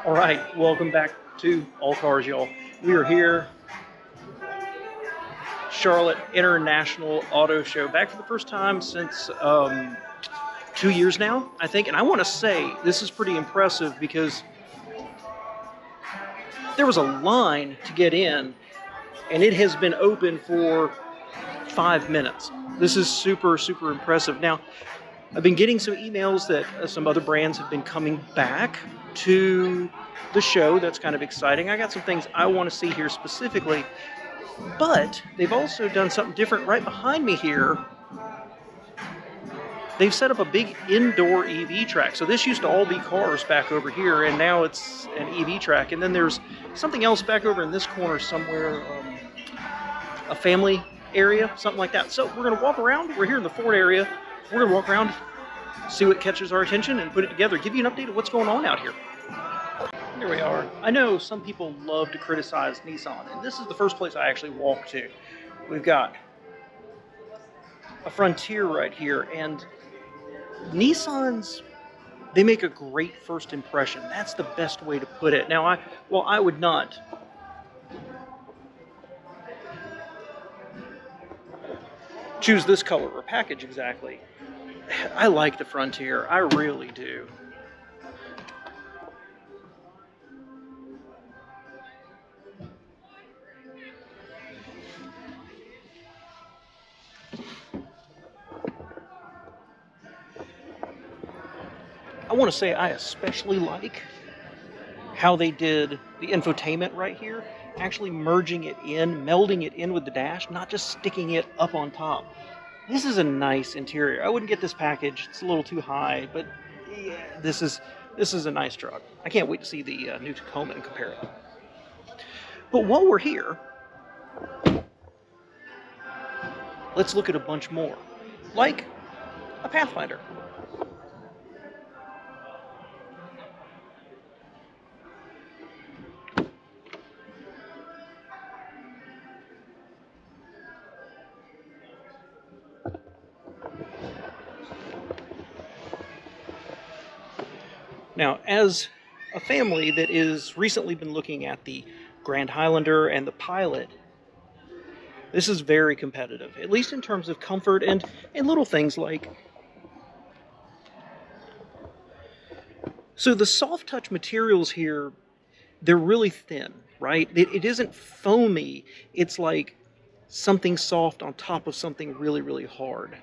All right, welcome back to All Cars, y'all. We are here, Charlotte International Auto Show, back for the first time since 2 years now, I think. And I want to say this is pretty impressive because there was a line to get in, and it has been open for 5 minutes. This is super, super impressive. Now, I've been getting some emails that some other brands have been coming back to the show. That's kind of exciting. I got some things I want to see here specifically, but they've also done something different right behind me here. They've set up a big indoor EV track. So this used to all be cars back over here, and now it's an EV track. And then there's something else back over in this corner somewhere, a family area, something like that. So we're going to walk around. We're here in the Ford area. We're going to walk around, see what catches our attention, and put it together. Give you an update of what's going on out here. Here we are. I know some people love to criticize Nissan, and this is the first place I actually walk to. We've got a Frontier right here, and Nissans, they make a great first impression. That's the best way to put it. Now, I would not choose this color or package exactly. I like the Frontier. I really do. I want to say I especially like how they did the infotainment right here, actually merging it in, melding it in with the dash, not just sticking it up on top. This is a nice interior. I wouldn't get this package. It's a little too high, but yeah, this is a nice truck. I can't wait to see the new Tacoma and compare it. But while we're here, let's look at a bunch more, like a Pathfinder. Now, as a family that is recently been looking at the Grand Highlander and the Pilot, this is very competitive, at least in terms of comfort and little things like... So the soft touch materials here, they're really thin, right? It isn't foamy. It's like something soft on top of something really, really hard.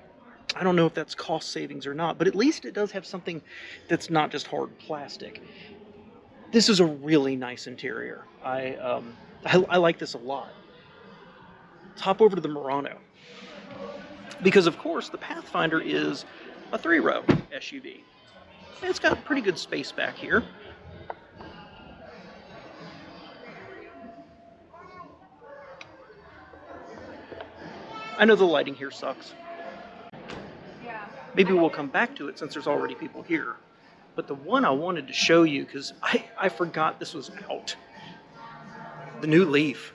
I don't know if that's cost savings or not, but at least it does have something that's not just hard plastic. This is a really nice interior. I like this a lot. Let's hop over to the Murano. Because, of course, the Pathfinder is a 3-row SUV. And it's got pretty good space back here. I know the lighting here sucks. Maybe we'll come back to it since there's already people here. But the one I wanted to show you, because I forgot this was out. The new Leaf.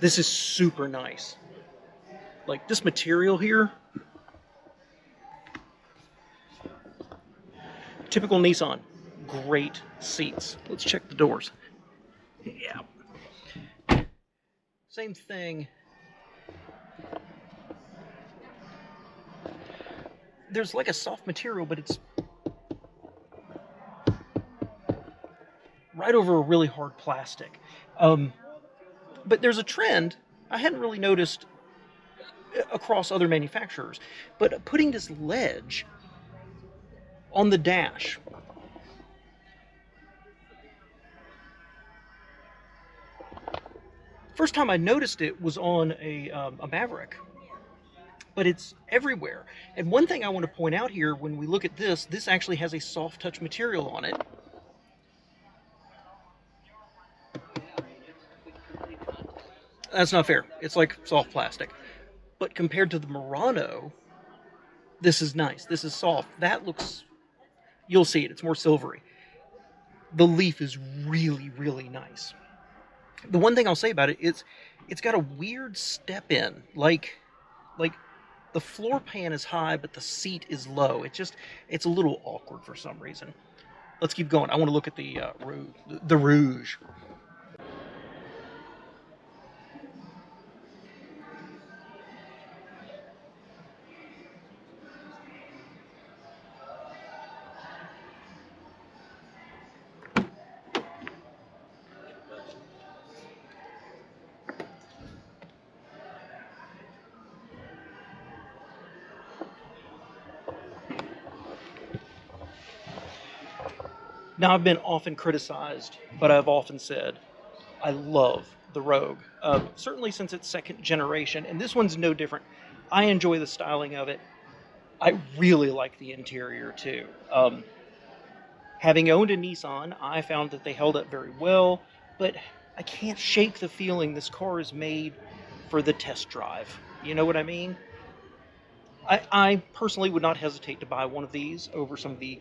This is super nice. Like, this material here, typical Nissan, great seats. Let's check the doors. Yeah. Same thing. There's like a soft material, but it's right over a really hard plastic. But there's a trend I hadn't really noticed across other manufacturers, but putting this ledge on the dash. First time I noticed it was on a Maverick, but it's everywhere. And one thing I want to point out here when we look at this actually has a soft touch material on it. That's not fair. It's like soft plastic. But compared to the Murano, this is nice. This is soft. That looks You'll see it. It's more silvery. The leaf is really, really nice. The one thing I'll say about it is it's got a weird step in. Like the floor pan is high, but the seat is low. It's a little awkward for some reason. Let's keep going. I want to look at the Rouge. Now, I've been often criticized, but I've often said I love the Rogue. Certainly since its second generation, and this one's no different. I enjoy the styling of it. I really like the interior too. Having owned a Nissan, I found that they held up very well, but I can't shake the feeling this car is made for the test drive. You know what I mean? I personally would not hesitate to buy one of these over some of the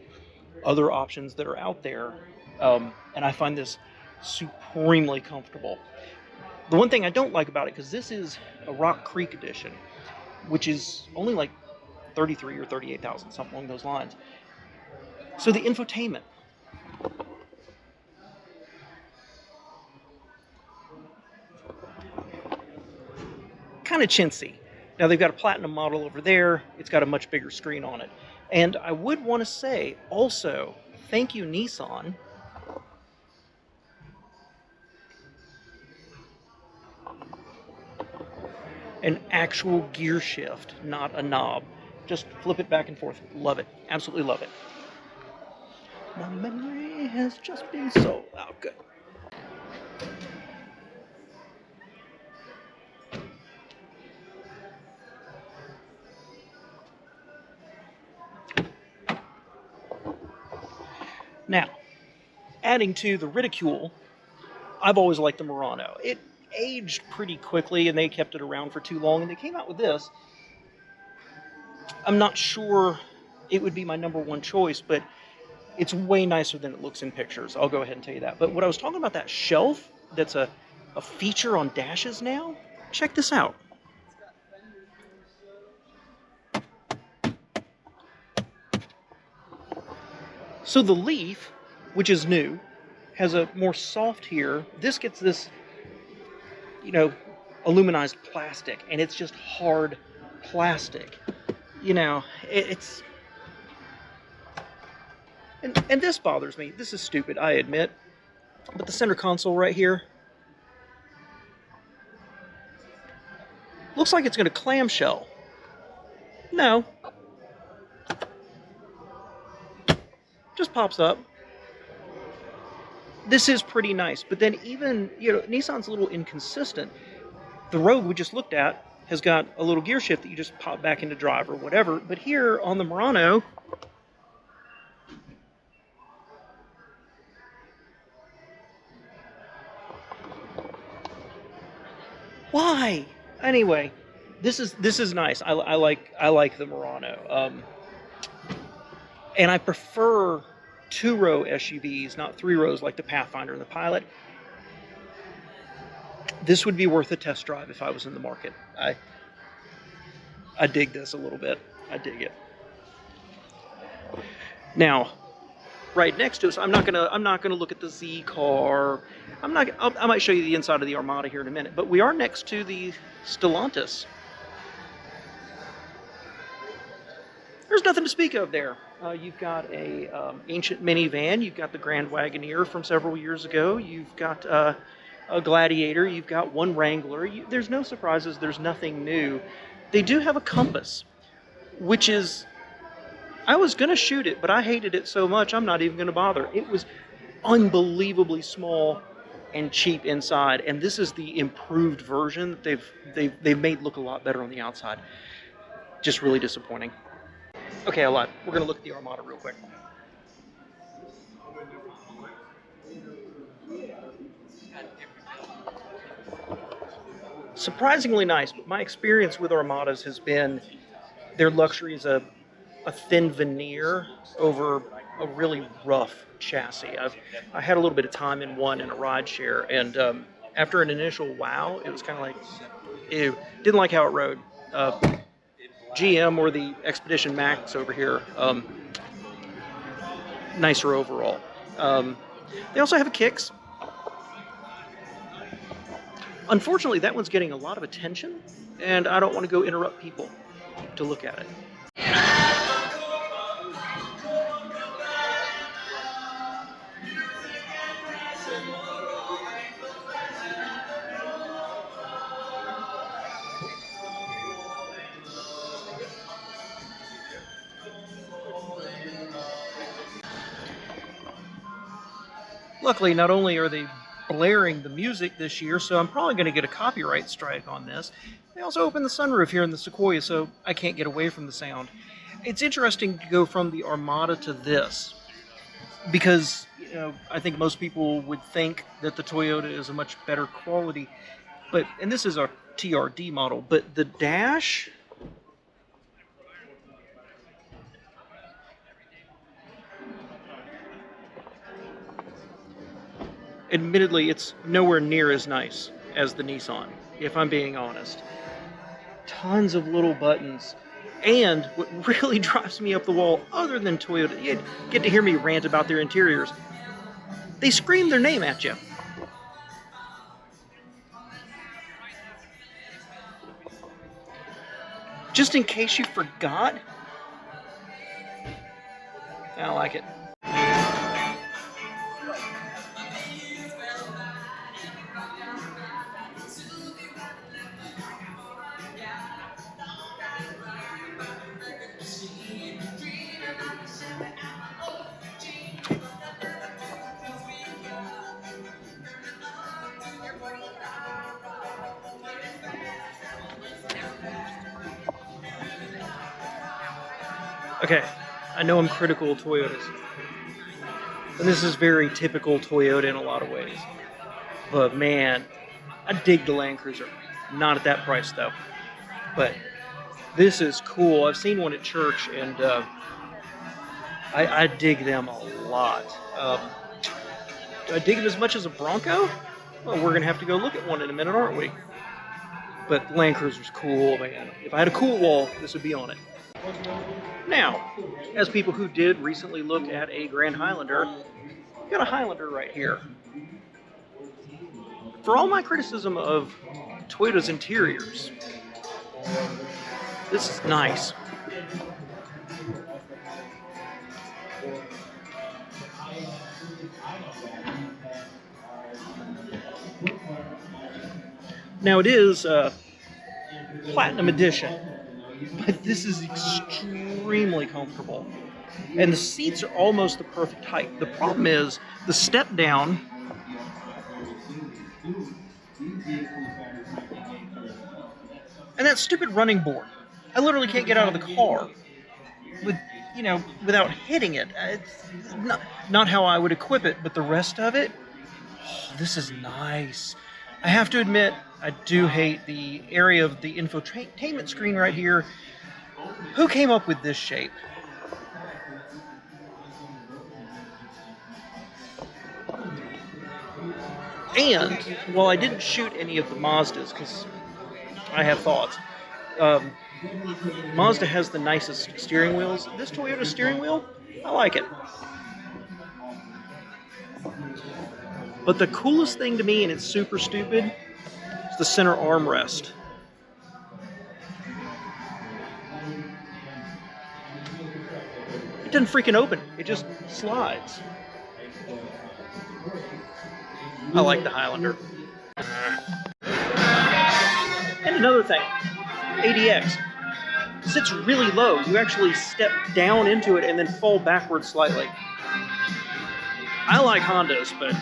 other options that are out there, and I find this supremely comfortable. The one thing I don't like about it, because this is a Rock Creek edition, which is only like 33 or 38,000, something along those lines. So the infotainment, kind of chintzy. Now they've got a platinum model over there. It's got a much bigger screen on it. And I would want to say also, thank you Nissan. An actual gear shift, not a knob. Just flip it back and forth. Love it. Absolutely love it. My memory has just been so good. Now, adding to the ridicule, I've always liked the Murano. It aged pretty quickly, and they kept it around for too long, and they came out with this. I'm not sure it would be my number one choice, but it's way nicer than it looks in pictures. I'll go ahead and tell you that. But what I was talking about, that shelf that's a feature on dashes now, check this out. So the Leaf, which is new, has a more soft here. This gets this, you know, aluminized plastic, and it's just hard plastic. You know, it's... And this bothers me. This is stupid, I admit. But the center console right here looks like it's going to clamshell. No. Just pops up. This is pretty nice, but then even, you know, Nissan's a little inconsistent. The Rogue we just looked at has got a little gear shift that you just pop back into drive or whatever, but here on the Murano, why? Anyway, this is nice. I like the Murano, and I prefer two-row SUVs, not three rows like the Pathfinder and the Pilot. This would be worth a test drive if I was in the market. I dig this a little bit. I dig it. Now, right next to us, I'm not gonna look at the Z car. I might show you the inside of the Armada here in a minute, but we are next to the Stellantis. There's nothing to speak of there. You've got a ancient minivan. You've got the Grand Wagoneer from several years ago. You've got a Gladiator. You've got one Wrangler. There's no surprises. There's nothing new. They do have a Compass, which is... I was going to shoot it, but I hated it so much I'm not even going to bother. It was unbelievably small and cheap inside, and this is the improved version that they've made look a lot better on the outside. Just really disappointing. Okay, a lot. We're going to look at the Armada real quick. Surprisingly nice, but my experience with Armadas has been their luxury is a thin veneer over a really rough chassis. I had a little bit of time in one in a ride share, and after an initial wow, it was kind of like, ew, didn't like how it rode. GM or the Expedition Max over here, nicer overall. They also have a Kicks. Unfortunately, that one's getting a lot of attention, and I don't want to go interrupt people to look at it. Luckily, not only are they blaring the music this year, so I'm probably going to get a copyright strike on this, they also opened the sunroof here in the Sequoia, so I can't get away from the sound. It's interesting to go from the Armada to this, because I think most people would think that the Toyota is a much better quality, and this is our TRD model, but the dash, admittedly, it's nowhere near as nice as the Nissan, if I'm being honest. Tons of little buttons. And what really drives me up the wall, other than Toyota, you get to hear me rant about their interiors. They scream their name at you. Just in case you forgot, I don't like it. Okay, I know I'm critical of Toyotas, and this is very typical Toyota in a lot of ways. But man, I dig the Land Cruiser. Not at that price though. But this is cool. I've seen one at church, and I dig them a lot. Do I dig them as much as a Bronco? Well, we're going to have to go look at one in a minute, aren't we? But Land Cruiser's cool, man. If I had a cool wall, this would be on it. Now, as people who did recently look at a Grand Highlander, got a Highlander right here. For all my criticism of Toyota's interiors, this is nice. Now it is Platinum Edition, but this is extremely comfortable. And the seats are almost the perfect height. The problem is the step down and that stupid running board. I literally can't get out of the car without hitting it. It's not how I would equip it, but the rest of it, oh, this is nice. I have to admit, I do hate the area of the infotainment screen right here. Who came up with this shape? And while I didn't shoot any of the Mazdas, because I have thoughts, Mazda has the nicest steering wheels. This Toyota steering wheel, I like it. But the coolest thing to me, and it's super stupid, is the center armrest. It doesn't freaking open. It just slides. I like the Highlander. And another thing, ADX. Sits really low. You actually step down into it and then fall backwards slightly. I like Hondas, but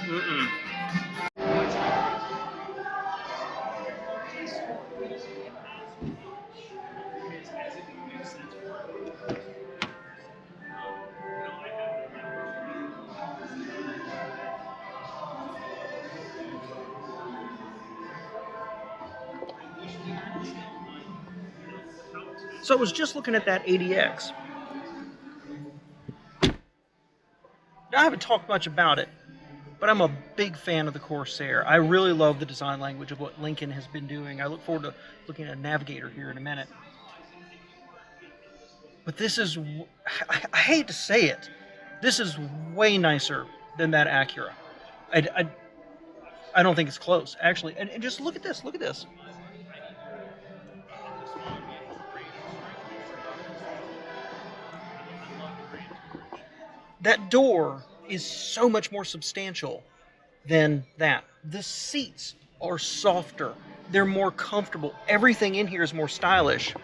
So I was just looking at that ADX. I haven't talked much about it, but I'm a big fan of the Corsair. I really love the design language of what Lincoln has been doing. I look forward to looking at a Navigator here in a minute. But this is, I hate to say it, this is way nicer than that Acura. I, I, I don't think it's close, actually. And just look at this, look at this. That door is so much more substantial than that. The seats are softer. They're more comfortable. Everything in here is more stylish.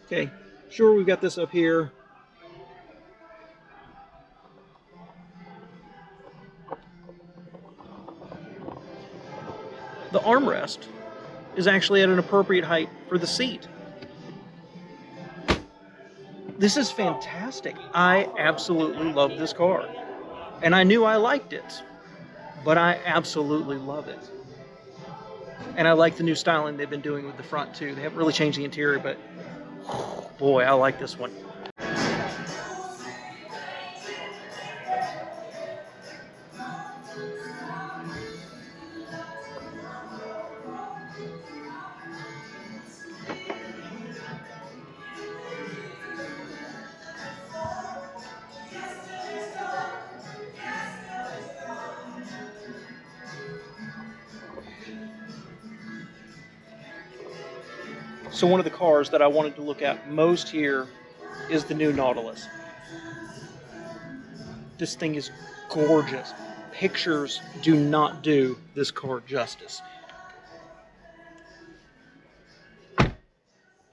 Okay, sure, we've got this up here. The armrest is actually at an appropriate height for the seat. This is fantastic. I absolutely love this car. And I knew I liked it, but I absolutely love it. And I like the new styling they've been doing with the front too. They haven't really changed the interior, but boy, I like this one. So one of the cars that I wanted to look at most here is the new Nautilus. This thing is gorgeous. Pictures do not do this car justice.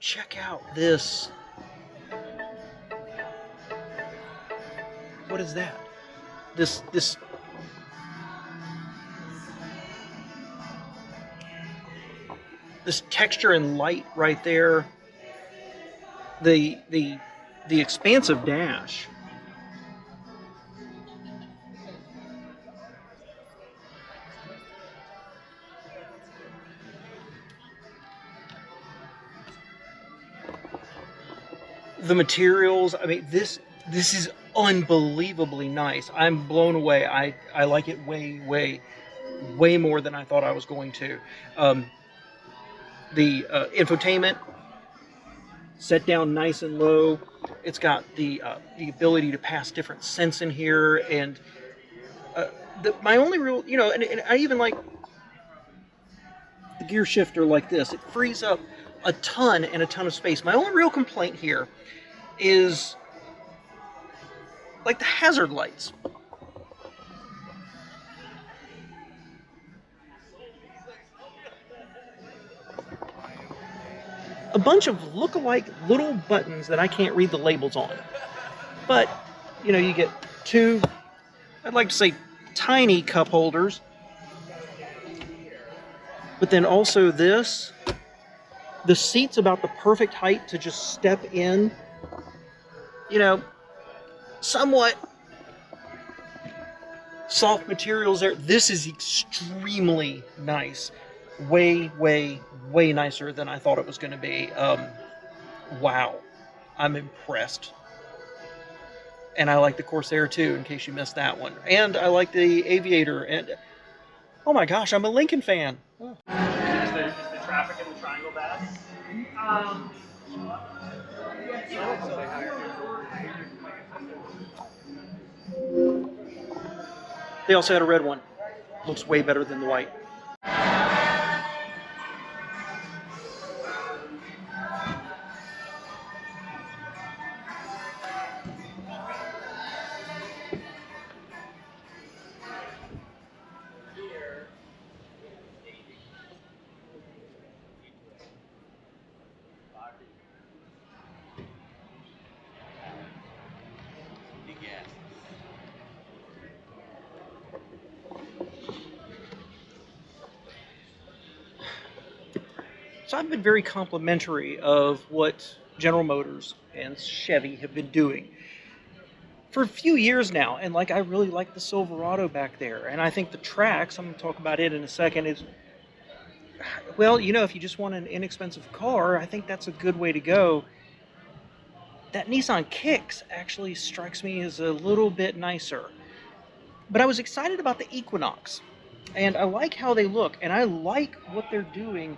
Check out this. What is that? This texture and light right there. The expansive dash. The materials, I mean, this is unbelievably nice. I'm blown away. I like it way more than I thought I was going to. The infotainment set down nice and low. It's got the ability to pass different scents in here, and my only real, and I even like the gear shifter like this. It frees up a ton of space. My only real complaint here is like the hazard lights. A bunch of look-alike little buttons that I can't read the labels on. But, you get two, I'd like to say tiny cup holders. But then also this. The seat's about the perfect height to just step in. Somewhat soft materials there. This is extremely nice. Way nicer than I thought it was going to be. Wow. I'm impressed. And I like the Corsair too, in case you missed that one. And I like the Aviator. And oh my gosh, I'm a Lincoln fan. Oh. Is the traffic in the triangle bad? They also had a red one. Looks way better than the white. So I've been very complimentary of what General Motors and Chevy have been doing for a few years now. And I really like the Silverado back there. And I think the Trax, I'm going to talk about it in a second, is, well, if you just want an inexpensive car, I think that's a good way to go. That Nissan Kicks actually strikes me as a little bit nicer. But I was excited about the Equinox, and I like how they look, and I like what they're doing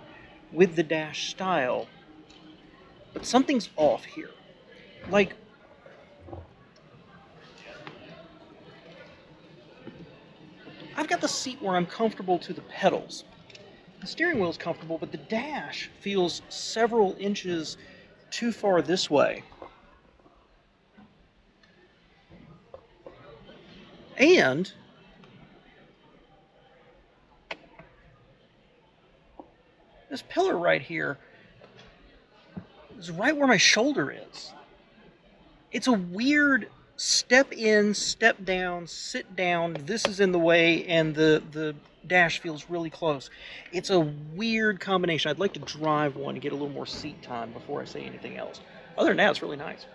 with the dash style. But something's off here. Like, I've got the seat where I'm comfortable to the pedals. The steering wheel is comfortable, but the dash feels several inches too far this way. And this pillar right here is right where my shoulder is. It's a weird step in, step down, sit down, this is in the way, and the dash feels really close. It's a weird combination. I'd like to drive one to get a little more seat time before I say anything else. Other than that, it's really nice.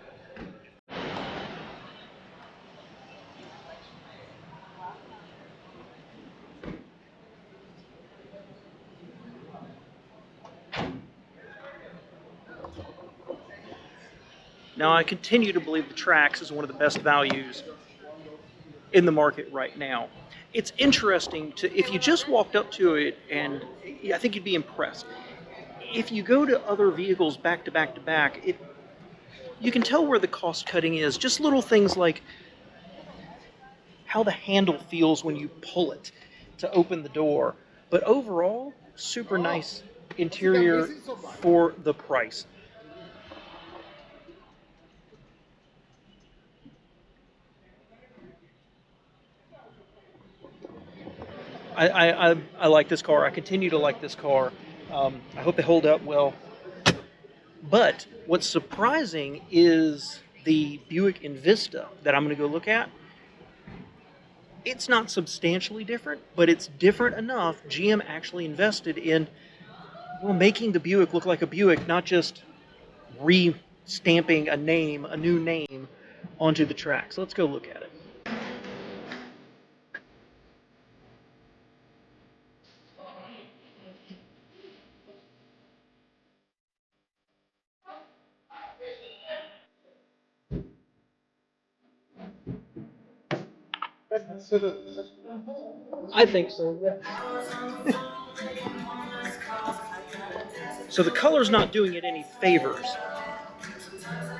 Now, I continue to believe the Trax is one of the best values in the market right now. It's interesting to, if you just walked up to it, and I think you'd be impressed. If you go to other vehicles back to back to back, you can tell where the cost cutting is. Just little things like how the handle feels when you pull it to open the door. But overall, super nice interior for the price. I like this car. I continue to like this car. I hope they hold up well. But what's surprising is the Buick Envista that I'm going to go look at. It's not substantially different, but it's different enough. GM actually invested in, well, making the Buick look like a Buick, not just re-stamping a name, a new name, onto the track. So let's go look at it. I think so. So the color's not doing it any favors,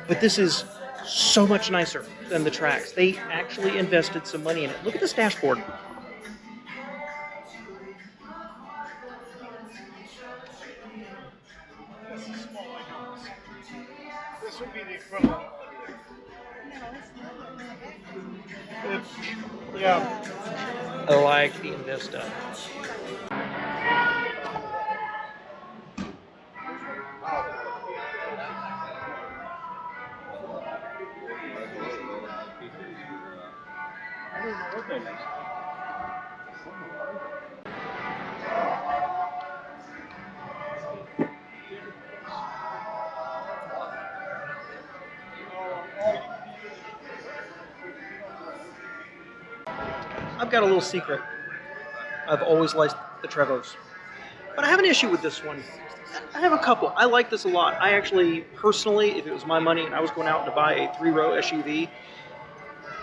but this is so much nicer than the tracks. They actually invested some money in it. Look at this dashboard. This is small, I know. This would be the equivalent. Yeah. I like the Invista. I don't know what that is. I've got a little secret. I've always liked the Trevos. But I have an issue with this one. I have a couple. I like this a lot. I actually, personally, if it was my money and I was going out to buy a 3-row SUV,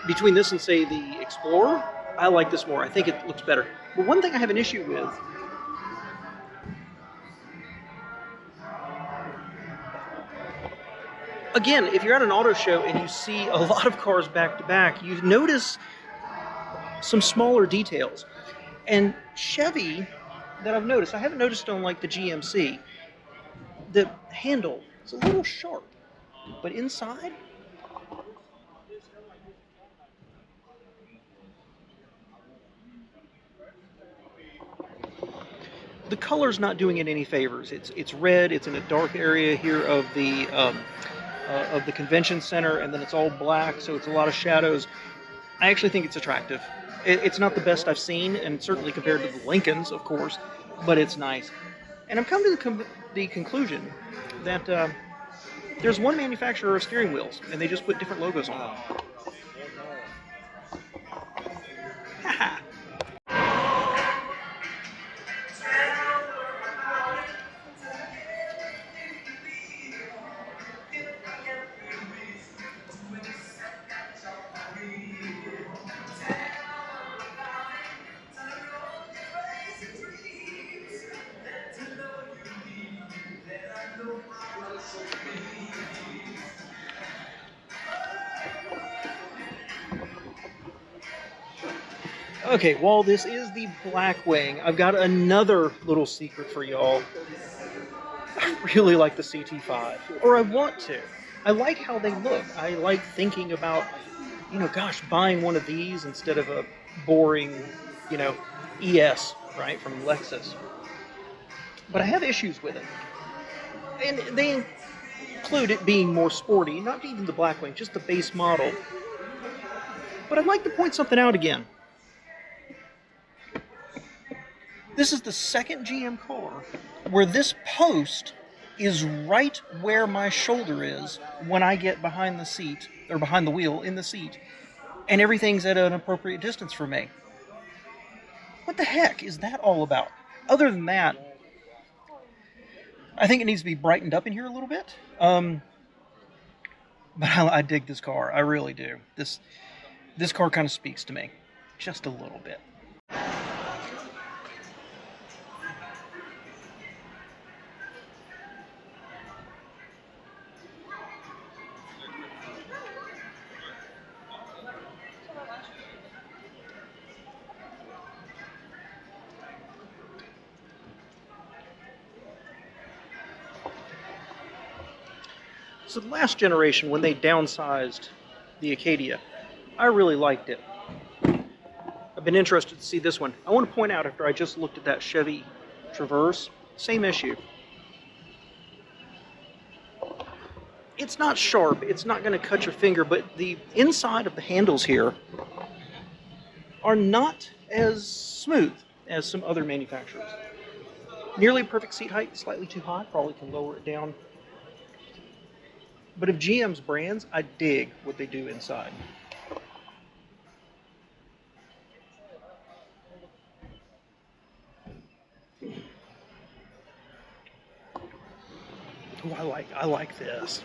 between this and, say, the Explorer, I like this more. I think it looks better. But one thing I have an issue with, again, if you're at an auto show and you see a lot of cars back to back, you notice some smaller details. And Chevy, that I've noticed, I haven't noticed on like the GMC, the handle is a little sharp, but inside, the color's not doing it any favors. It's red. It's in a dark area here of the convention center, and then it's all black, so it's a lot of shadows. I actually think it's attractive. It's not the best I've seen, and certainly compared to the Lincolns, of course, but it's nice. And I'm coming to the conclusion that there's one manufacturer of steering wheels, and they just put different logos on them. Okay, while this is the Blackwing, I've got another little secret for y'all. I really like the CT5, or I want to. I like how they look. I like thinking about, gosh, buying one of these instead of a boring, you know, ES, right, from Lexus. But I have issues with it. And they include it being more sporty, not even the Blackwing, just the base model. But I'd like to point something out again. This is the second GM car where this post is right where my shoulder is when I get behind the seat, or behind the wheel in the seat, and everything's at an appropriate distance for me. What the heck is that all about? Other than that, I think it needs to be brightened up in here a little bit. But I dig this car. I really do. This car kind of speaks to me, just a little bit. So the last generation, when they downsized the Acadia, I really liked it. I've been interested to see this one. I want to point out, after I just looked at that Chevy Traverse, same issue. It's not sharp, it's not going to cut your finger, but the inside of the handles here are not as smooth as some other manufacturers. Nearly perfect seat height, slightly too high, probably can lower it down. But of GM's brands, I dig what they do inside. Oh, I like this.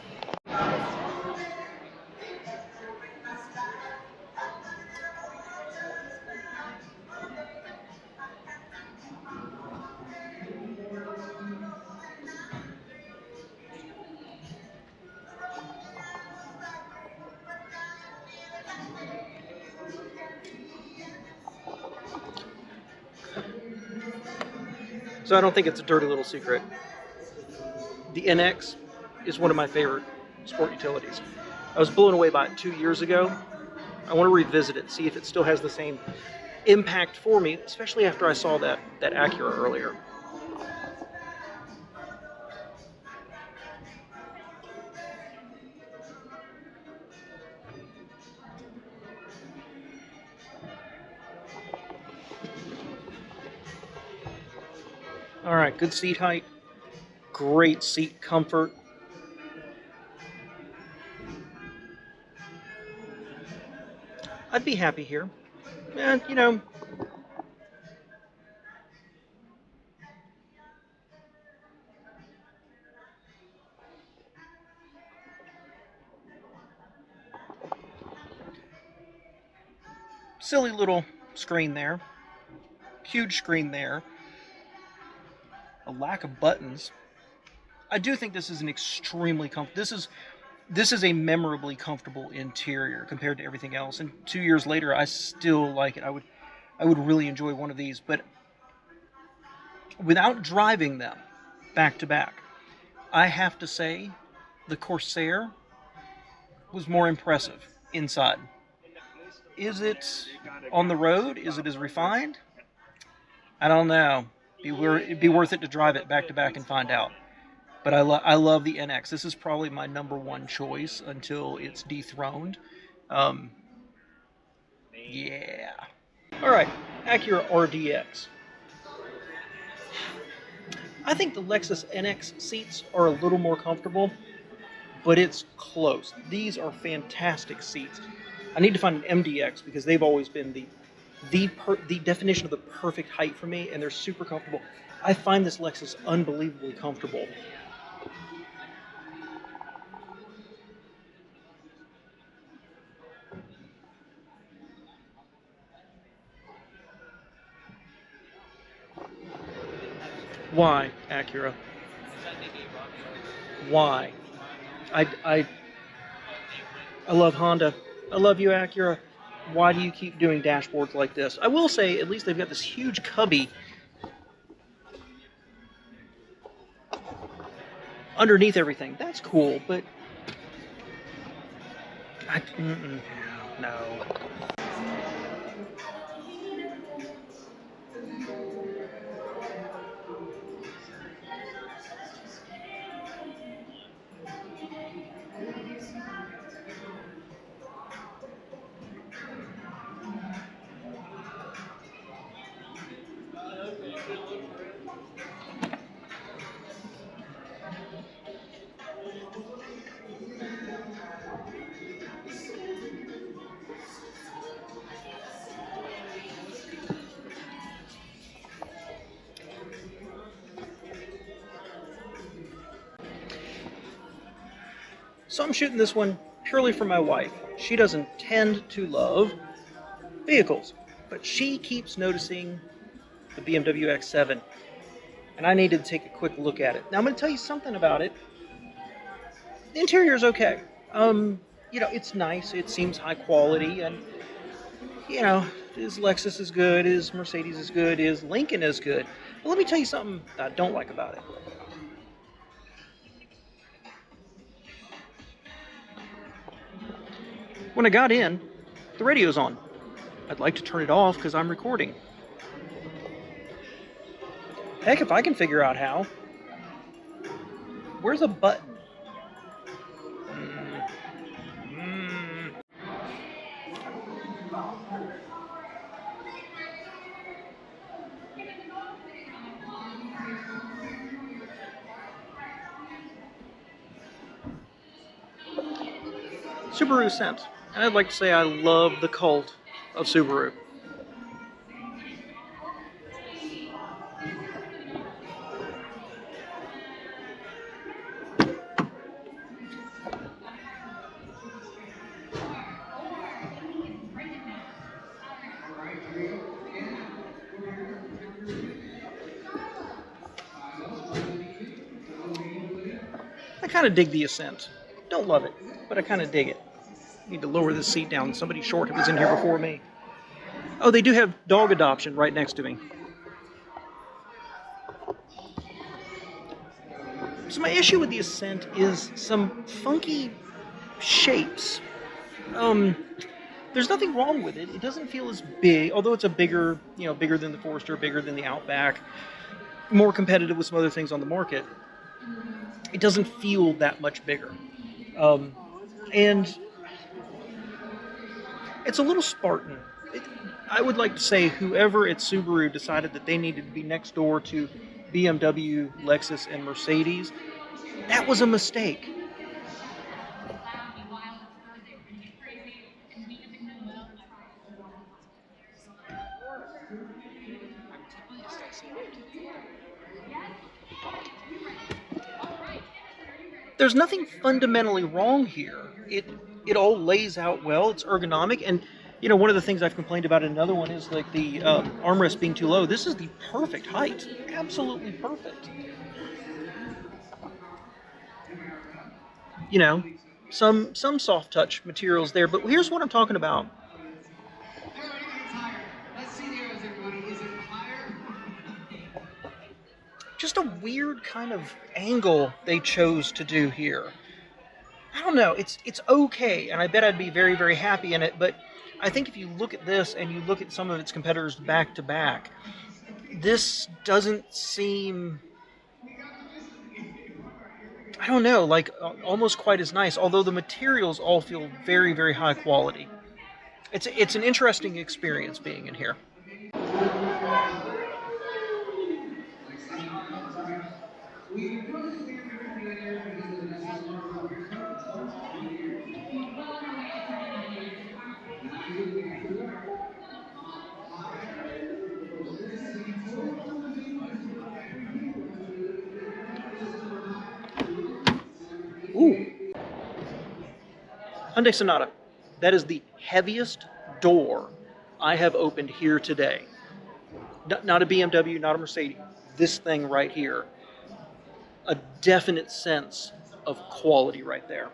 So I don't think it's a dirty little secret. The NX is one of my favorite sport utilities. I was blown away by it 2 years ago. I want to revisit it, see if it still has the same impact for me, especially after I saw that Acura earlier. All right, good seat height, great seat comfort. I'd be happy here. And, silly little screen there, huge screen there, a lack of buttons. I do think this is an extremely comfortable. This is a memorably comfortable interior compared to everything else. And 2 years later, I still like it. I would really enjoy one of these, but without driving them back to back, I have to say the Corsair was more impressive inside. Is it on the road? Is it as refined? I don't know. It'd be worth it to drive it back to back and find out. But I love the NX. This is probably my number one choice until it's dethroned. Um, yeah. All right, Acura RDX. I think the Lexus NX seats are a little more comfortable, but it's close. These are fantastic seats. I need to find an MDX because they've always been the definition of the perfect height for me, and they're super comfortable. I find this Lexus unbelievably comfortable. Why, Acura? Why? I, I, I love Honda. I love you, Acura. Why do you keep doing dashboards like this? I will say, at least they've got this huge cubby underneath everything. That's cool, but no. So I'm shooting this one purely for my wife. She doesn't tend to love vehicles, but she keeps noticing the BMW X7, and I needed to take a quick look at it. Now I'm going to tell you something about it. The interior is okay. It's nice. It seems high quality, and is Lexus is good, is Mercedes is good, is Lincoln is good. But let me tell you something I don't like about it. When I got in, the radio's on. I'd like to turn it off because I'm recording. Heck, if I can figure out how. Where's a button? Subaru Ascent. And I'd like to say I love the cult of Subaru. I kind of dig the Ascent. Don't love it, but I kind of dig it. Need to lower this seat down. Somebody short was in here before me. Oh, they do have dog adoption right next to me. So my issue with the Ascent is some funky shapes. There's nothing wrong with it. It doesn't feel as big, although it's a bigger than the Forester, bigger than the Outback, more competitive with some other things on the market. It doesn't feel that much bigger. And it's a little Spartan. I would like to say whoever at Subaru decided that they needed to be next door to BMW, Lexus, and Mercedes, that was a mistake. There's nothing fundamentally wrong here. It all lays out well. It's ergonomic, and one of the things I've complained about in another one is like the armrest being too low. This is the perfect height, absolutely perfect. You know, some soft touch materials there, but here's what I'm talking about. Just a weird kind of angle they chose to do here. I don't know. It's okay, and I bet I'd be very, very happy in it. But I think if you look at this and you look at some of its competitors back to back, this doesn't seem, I don't know, like almost quite as nice. Although the materials all feel very, very high quality. It's an interesting experience being in here. Ooh, Hyundai Sonata. That is the heaviest door I have opened here today. Not a BMW, not a Mercedes. This thing right here. A definite sense of quality right there.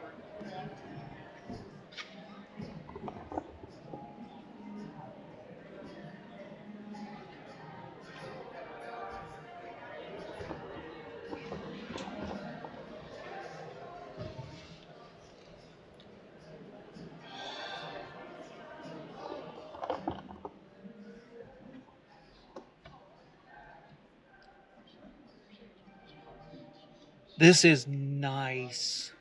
This is nice.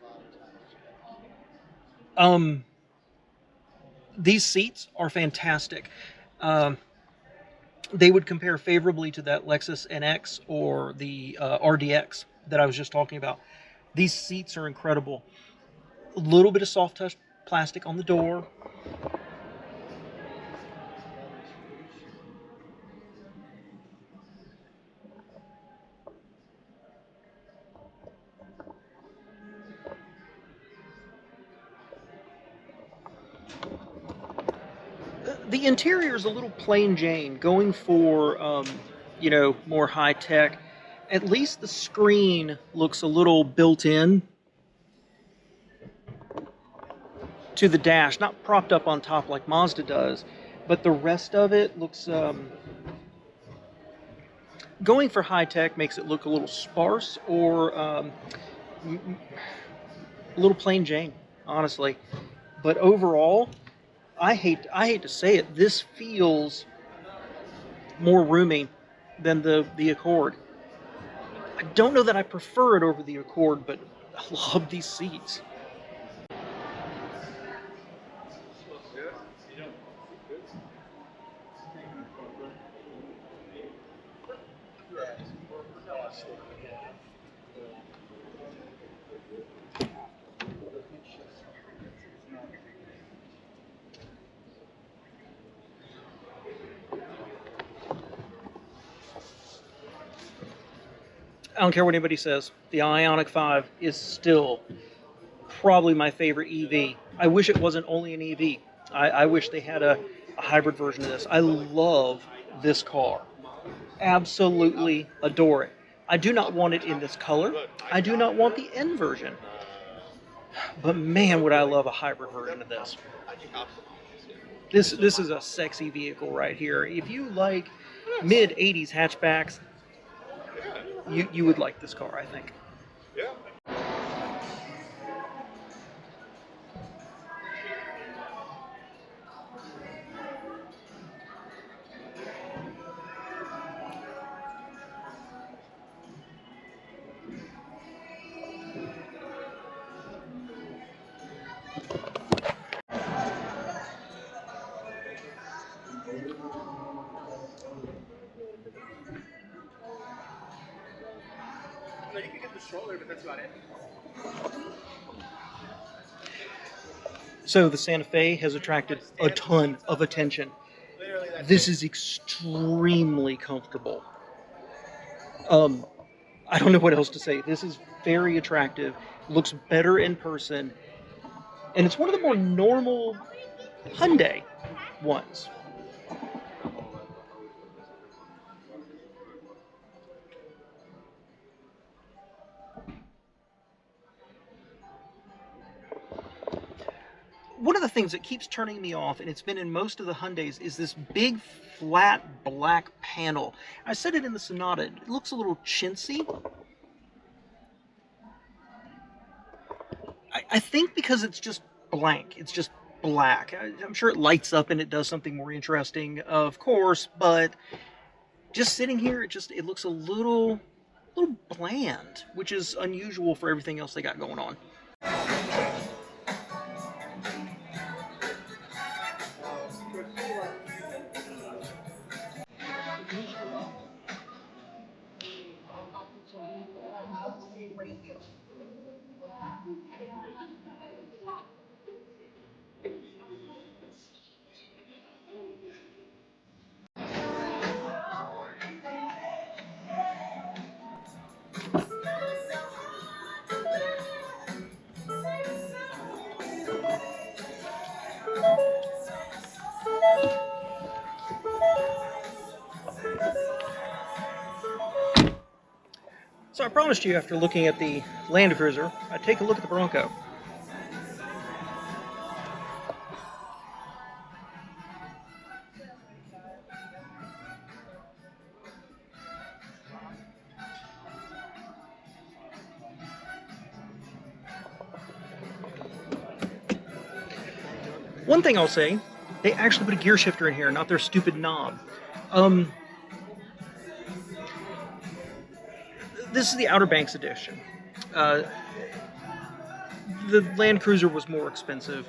Um, these seats are fantastic. Um, they would compare favorably to that Lexus NX or the RDX that I was just talking about. These seats are incredible. A little bit of soft touch plastic on the door. The interior is a little plain Jane, going for more high tech. At least the screen looks a little built in to the dash, not propped up on top like Mazda does, but the rest of it looks. Going for high tech makes it look a little sparse or a little plain Jane, honestly. But overall, I hate to say it, this feels more roomy than the Accord. I don't know that I prefer it over the Accord, but I love these seats. I don't care what anybody says. The Ioniq 5 is still probably my favorite EV. I wish it wasn't only an EV. I wish they had a hybrid version of this. I love this car. Absolutely adore it. I do not want it in this color. I do not want the N version. But man, would I love a hybrid version of this. This is a sexy vehicle right here. If you like mid 80s hatchbacks, you would like this car, I think. No, you can get the stroller, but that's about it. So the Santa Fe has attracted a ton of attention. This is extremely comfortable. Um, I don't know what else to say. This is very attractive. Looks better in person, and it's one of the more normal Hyundai ones. One of the things that keeps turning me off, and it's been in most of the Hyundais, is this big flat black panel. I said it in the Sonata. It looks a little chintzy. I think because it's just blank. It's just black. I'm sure it lights up and it does something more interesting, of course, but just sitting here, it looks a little bland, which is unusual for everything else they got going on. So I promised you, after looking at the Land Cruiser, I'd take a look at the Bronco. One thing I'll say, they actually put a gear shifter in here, not their stupid knob. Um, this is the Outer Banks edition. Uh, the Land Cruiser was more expensive.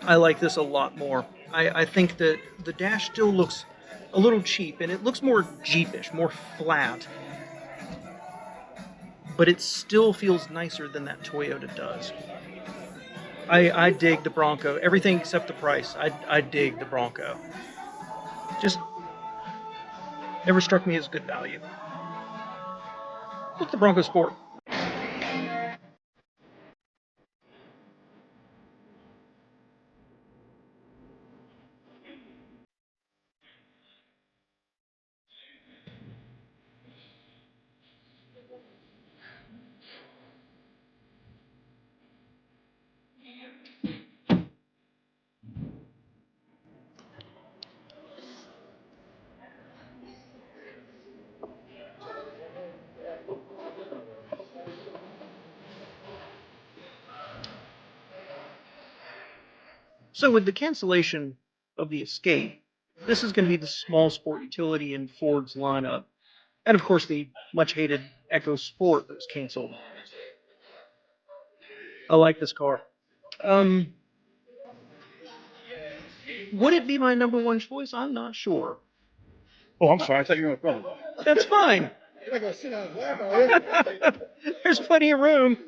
I like this a lot more. I think that the dash still looks a little cheap, and it looks more Jeepish, more flat, but it still feels nicer than that Toyota does. I dig the Bronco. Everything except the price. I dig the Bronco. Just never struck me as good value. What's the Bronco Sport? So with the cancellation of the Escape, this is going to be the small sport utility in Ford's lineup. And of course, the much hated Echo Sport that was canceled. I like this car. Um, would it be my number one choice? I'm not sure. Oh, I'm sorry. I thought you were going to go. That's fine. You're not going to sit down and laugh, are you? There's plenty of room.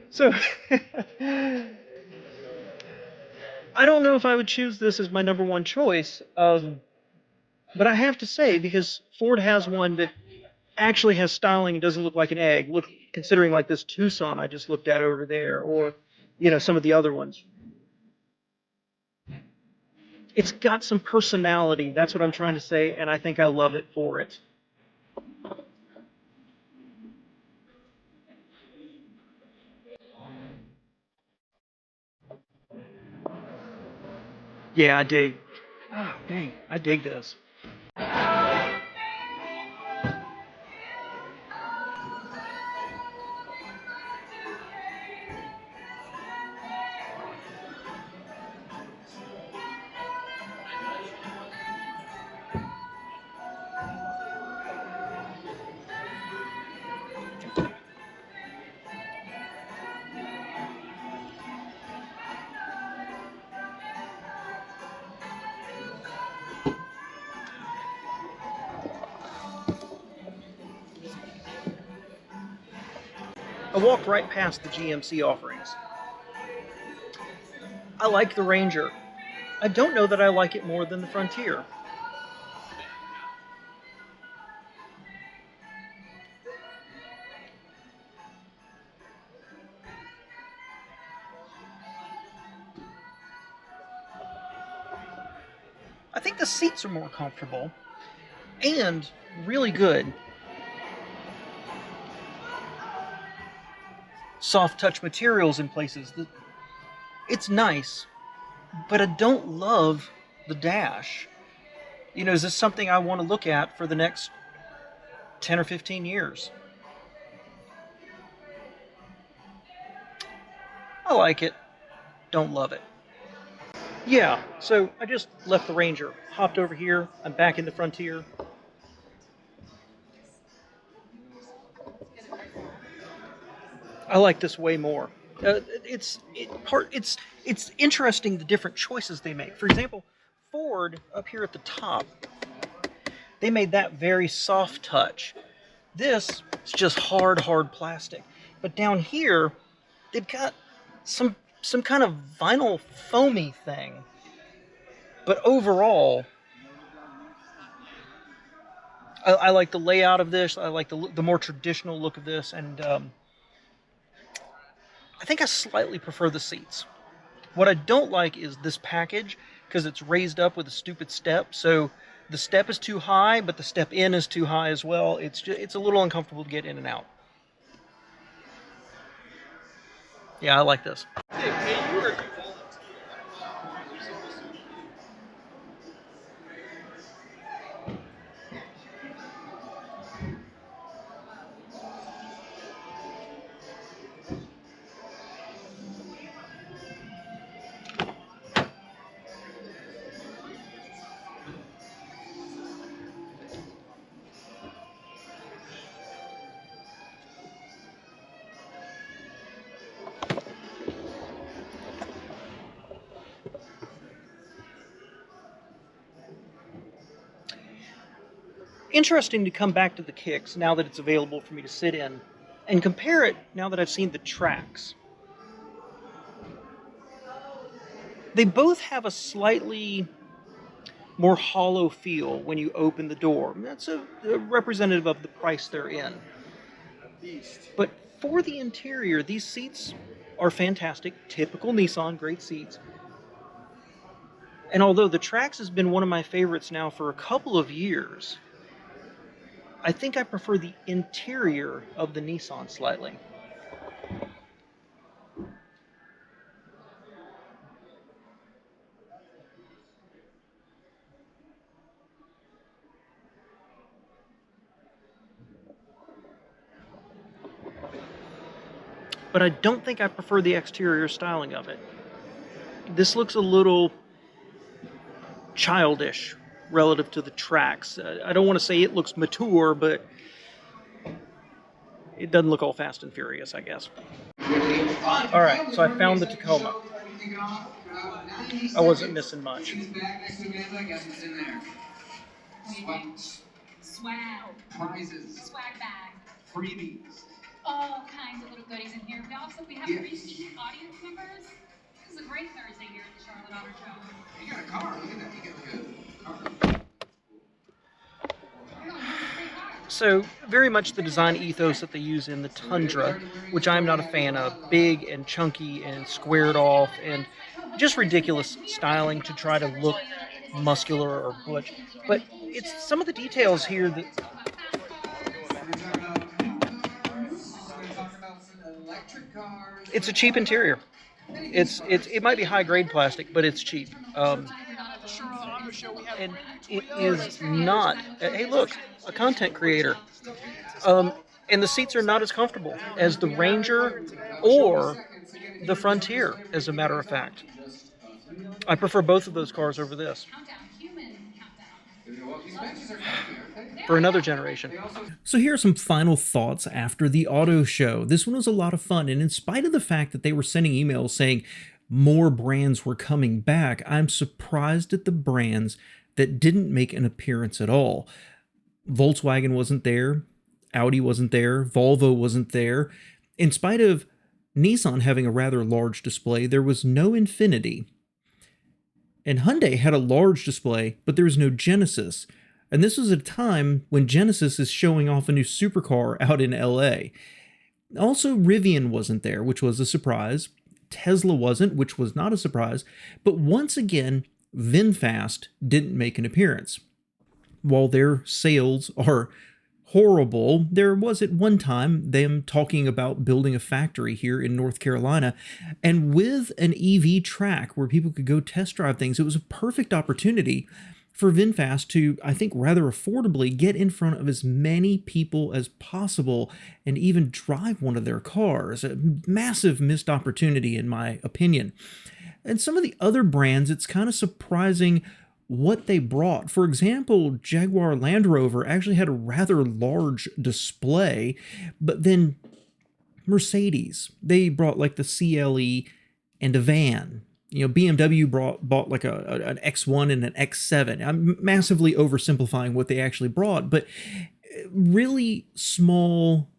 So, I don't know if I would choose this as my number one choice. But I have to say, because Ford has one that actually has styling and doesn't look like an egg. Look, considering like this Tucson I just looked at over there, or some of the other ones. It's got some personality. That's what I'm trying to say, and I think I love it for it. Yeah, I dig. Oh, dang, I dig this. I walked right past the GMC offerings. I like the Ranger. I don't know that I like it more than the Frontier. I think the seats are more comfortable and really good. Soft touch materials in places. It's nice, but I don't love the dash. Is this something I want to look at for the next 10 or 15 years? I like it, don't love it. Yeah, so I just left the Ranger, hopped over here, I'm back in the Frontier. I like this way more. It's interesting the different choices they make. For example, Ford up here at the top, they made that very soft touch. This is just hard plastic. But down here, they've got some kind of vinyl foamy thing. But overall, I like the layout of this. I like the more traditional look of this, and I think I slightly prefer the seats. What I don't like is this package because it's raised up with a stupid step. So the step is too high, but the step in is too high as well. It's a little uncomfortable to get in and out. Yeah, I like this. interesting to come back to the Kicks now that it's available for me to sit in and compare it now that I've seen the tracks. They both have a slightly more hollow feel when you open the door. That's a representative of the price they're in. But for the interior, these seats are fantastic, typical Nissan, great seats. And although the Trax has been one of my favorites now for a couple of years, I think I prefer the interior of the Nissan slightly. But I don't think I prefer the exterior styling of it. This looks a little childish relative to the Trax. I don't want to say it looks mature, but it doesn't look all fast and furious, I guess. All right, so I found the Tacoma. I wasn't missing much. Swag. Prizes. Swag bag. Freebies. All kinds of little goodies in here. We have repeat audience members. This is a great Thursday here at the Charlotte Auto Show. You got a car. Look at that. You got a car. So, very much the design ethos that they use in the Tundra, which I'm not a fan of. Big and chunky and squared off and just ridiculous styling to try to look muscular or butch. But it's some of the details here that... It's a cheap interior. It might be high-grade plastic, but it's cheap. And it is not... Hey, look, a content creator. And the seats are not as comfortable as the Ranger or the Frontier, as a matter of fact. I prefer both of those cars over this. For another generation. So here are some final thoughts after the auto show. This one was a lot of fun, and in spite of the fact that they were sending emails saying more brands were coming back, I'm surprised at the brands that didn't make an appearance at all. Volkswagen wasn't there, Audi wasn't there, Volvo wasn't there. In spite of Nissan having a rather large display, there was no Infiniti. And Hyundai had a large display, but there was no Genesis. And this was at a time when Genesis is showing off a new supercar out in LA. Also, Rivian wasn't there, which was a surprise. Tesla wasn't, which was not a surprise. But once again, VinFast didn't make an appearance. While their sales are horrible, there was at one time them talking about building a factory here in North Carolina, and with an EV track where people could go test drive things, it was a perfect opportunity for VinFast to, I think, rather affordably get in front of as many people as possible and even drive one of their cars. A massive missed opportunity, in my opinion. And some of the other brands, it's kind of surprising what they brought. For example, Jaguar Land Rover actually had a rather large display, but then Mercedes, they brought like the CLE and a van. You know, BMW bought like an X1 and an X7. I'm massively oversimplifying what they actually brought, but really small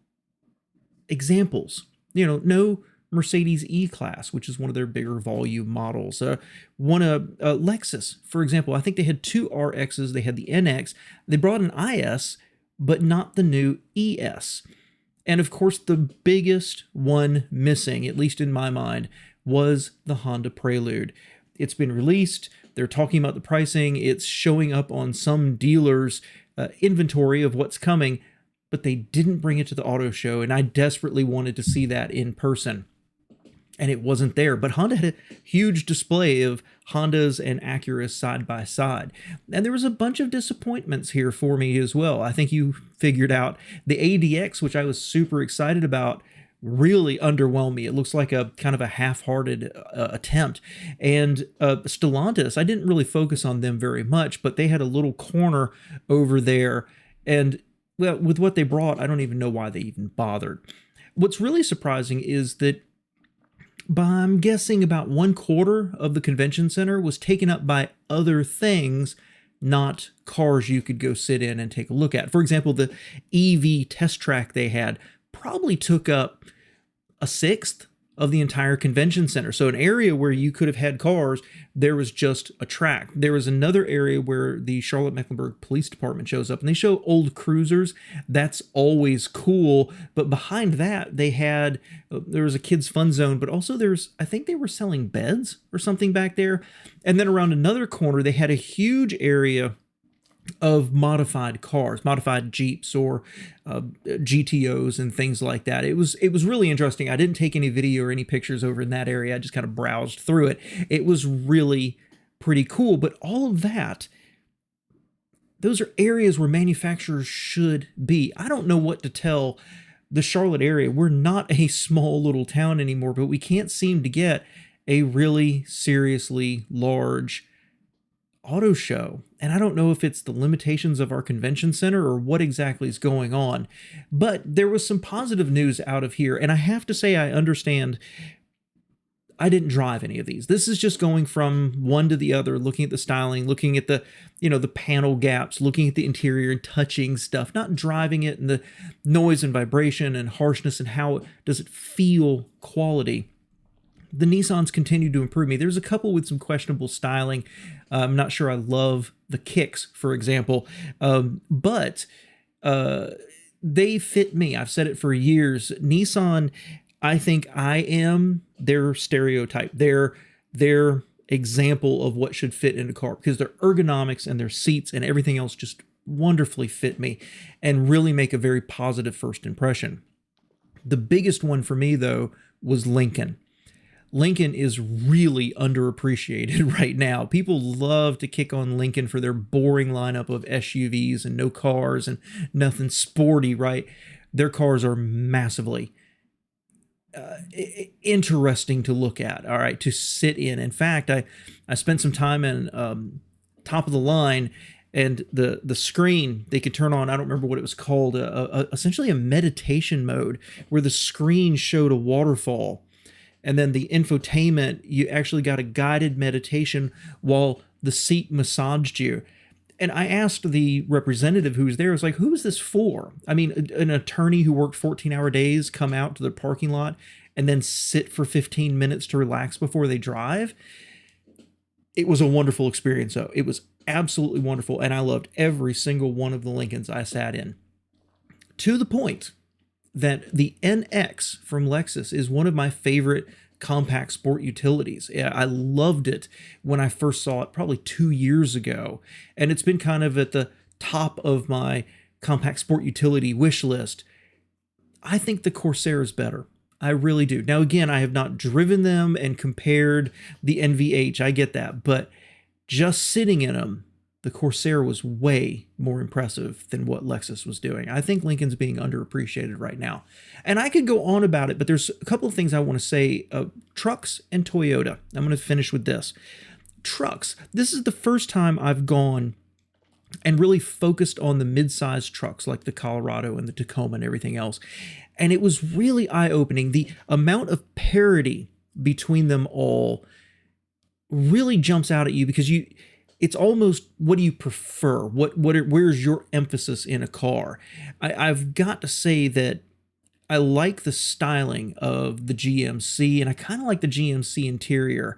examples. You know, no Mercedes E-Class, which is one of their bigger volume models. Lexus, for example, I think they had two RXs. They had the NX. They brought an IS, but not the new ES. And of course, the biggest one missing, at least in my mind, was the Honda Prelude. It's been released. They're talking about the pricing. It's showing up on some dealers' inventory of what's coming, but they didn't bring it to the auto show, and I desperately wanted to see that in person. And it wasn't there, but Honda had a huge display of Hondas and Acuras side by side. And there was a bunch of disappointments here for me as well. I think you figured out the ADX, which I was super excited about, really underwhelmed me. It looks like a kind of a half-hearted attempt. And Stellantis, I didn't really focus on them very much, but they had a little corner over there. And well, with what they brought, I don't even know why they even bothered. What's really surprising is that I'm guessing about 1/4 of the convention center was taken up by other things not cars you could go sit in and take a look at. For example, the EV test track they had probably took up a sixth of the entire convention center. So an area where you could have had cars, there was just a track. There was another area where the Charlotte-Mecklenburg Police Department shows up, and they show old cruisers. That's always cool. But behind that, they had, there was a kids' fun zone, but also I think they were selling beds or something back there. And then around another corner, they had a huge area of modified cars, modified Jeeps or GTOs and things like that. It was really interesting. I didn't take any video or any pictures over in that area. I just kind of browsed through it. It was really pretty cool. But all of that, those are areas where manufacturers should be. I don't know what to tell the Charlotte area. We're not a small little town anymore, but we can't seem to get a really seriously large auto show. And I don't know if it's the limitations of our convention center or what exactly is going on, but there was some positive news out of here. And I have to say, I understand. I didn't drive any of these. This is just going from one to the other, looking at the styling, looking at the, the panel gaps, looking at the interior and touching stuff, not driving it, and the noise and vibration and harshness and how does it feel quality. The Nissans continue to improve me. There's a couple with some questionable styling. I'm not sure I love the kicks, for example, but they fit me. I've said it for years. Nissan, I think I am their stereotype. They're their example of what should fit in a car, because their ergonomics and their seats and everything else just wonderfully fit me and really make a very positive first impression. The biggest one for me, though, was Lincoln. Lincoln is really underappreciated right now. People love to kick on Lincoln for their boring lineup of SUVs and no cars and nothing sporty, right? Their cars are massively interesting to look at, all right, to sit in. In fact, I spent some time in top of the line, and the screen they could turn on, I don't remember what it was called, essentially a meditation mode where the screen showed a waterfall. And then the infotainment, you actually got a guided meditation while the seat massaged you. And I asked the representative who was there, I was like, who is this for? I mean, an attorney who worked 14-hour days come out to the parking lot and then sit for 15 minutes to relax before they drive? It was a wonderful experience, though. It was absolutely wonderful, and I loved every single one of the Lincolns I sat in. To the point that the NX from Lexus is one of my favorite compact sport utilities. I loved it when I first saw it probably 2 years ago, and it's been kind of at the top of my compact sport utility wish list. I think the Corsair is better. I really do. Now, again, I have not driven them and compared the NVH. I get that, but just sitting in them, the Corsair was way more impressive than what Lexus was doing. I think Lincoln's being underappreciated right now. And I could go on about it, but there's a couple of things I want to say. Trucks and Toyota. I'm going to finish with this. Trucks. This is the first time I've gone and really focused on the mid-sized trucks like the Colorado and the Tacoma and everything else. And it was really eye-opening. The amount of parity between them all really jumps out at you, because it's almost, what do you prefer? Where's your emphasis in a car? I've got to say that I like the styling of the GMC, and I kind of like the GMC interior,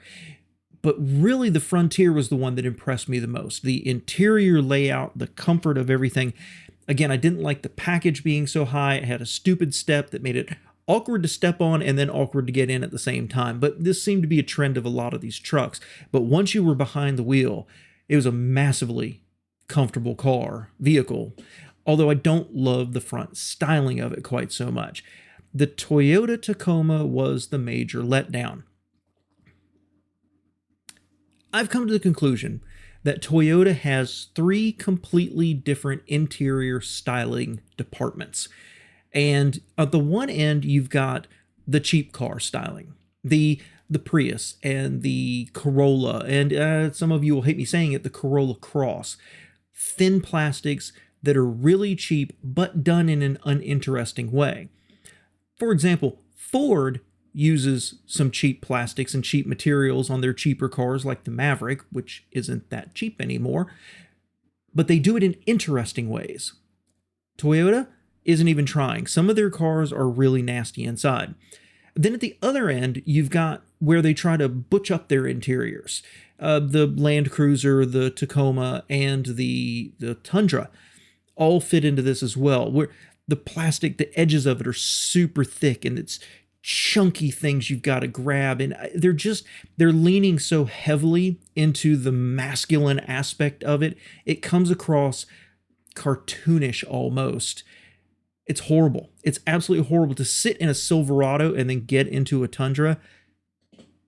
but really the Frontier was the one that impressed me the most. The interior layout, the comfort of everything. Again, I didn't like the package being so high. It had a stupid step that made it awkward to step on and then awkward to get in at the same time. But this seemed to be a trend of a lot of these trucks. But once you were behind the wheel, it was a massively comfortable vehicle, although I don't love the front styling of it quite so much. The Toyota Tacoma was the major letdown. I've come to the conclusion that Toyota has 3 completely different interior styling departments. And at the one end, you've got the cheap car styling, the Prius and the Corolla, and some of you will hate me saying it, the Corolla Cross. Thin plastics that are really cheap, but done in an uninteresting way. For example, Ford uses some cheap plastics and cheap materials on their cheaper cars like the Maverick, which isn't that cheap anymore. but they do it in interesting ways. Toyota isn't even trying. Some of their cars are really nasty inside. Then at the other end, you've got where they try to butch up their interiors. The Land Cruiser, the Tacoma, and the Tundra all fit into this as well, where the plastic, the edges of it are super thick, and it's chunky things you've got to grab, and they're leaning so heavily into the masculine aspect of it. It comes across cartoonish almost. It's horrible. It's absolutely horrible to sit in a Silverado and then get into a Tundra.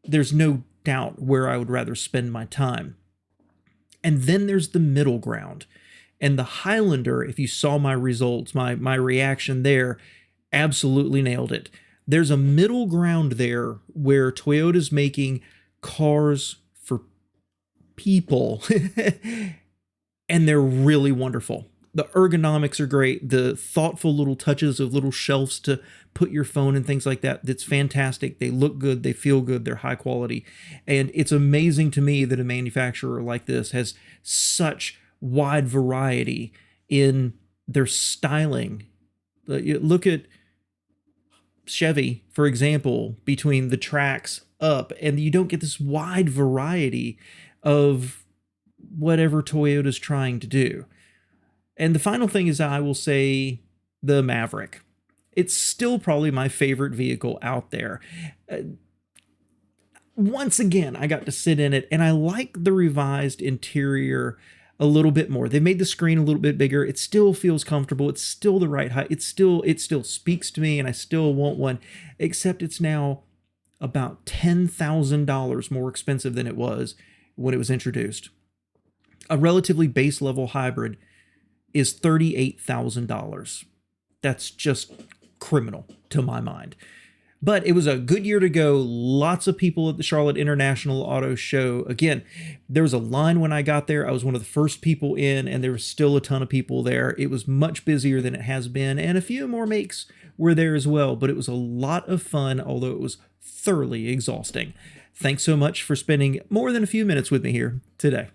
There's no doubt where I would rather spend my time. And then there's the middle ground. And the Highlander, if you saw my results, my reaction there, absolutely nailed it. There's a middle ground there where Toyota's making cars for people, and they're really wonderful. The ergonomics are great. The thoughtful little touches of little shelves to put your phone and things like that, that's fantastic. They look good. They feel good. They're high quality. And it's amazing to me that a manufacturer like this has such wide variety in their styling. Look at Chevy, for example, between the tracks up, and you don't get this wide variety of whatever Toyota's trying to do. And the final thing is, I will say, the Maverick. It's still probably my favorite vehicle out there. Once again, I got to sit in it, and I like the revised interior a little bit more. They made the screen a little bit bigger. It still feels comfortable. It's still the right height. It still speaks to me, and I still want one, except it's now about $10,000 more expensive than it was when it was introduced. A relatively base level hybrid is $38,000. That's just criminal to my mind. But it was a good year to go. Lots of people at the Charlotte International Auto Show. Again, there was a line when I got there. I was one of the first people in, and there was still a ton of people there. It was much busier than it has been, and a few more makes were there as well. But it was a lot of fun, although it was thoroughly exhausting. Thanks so much for spending more than a few minutes with me here today.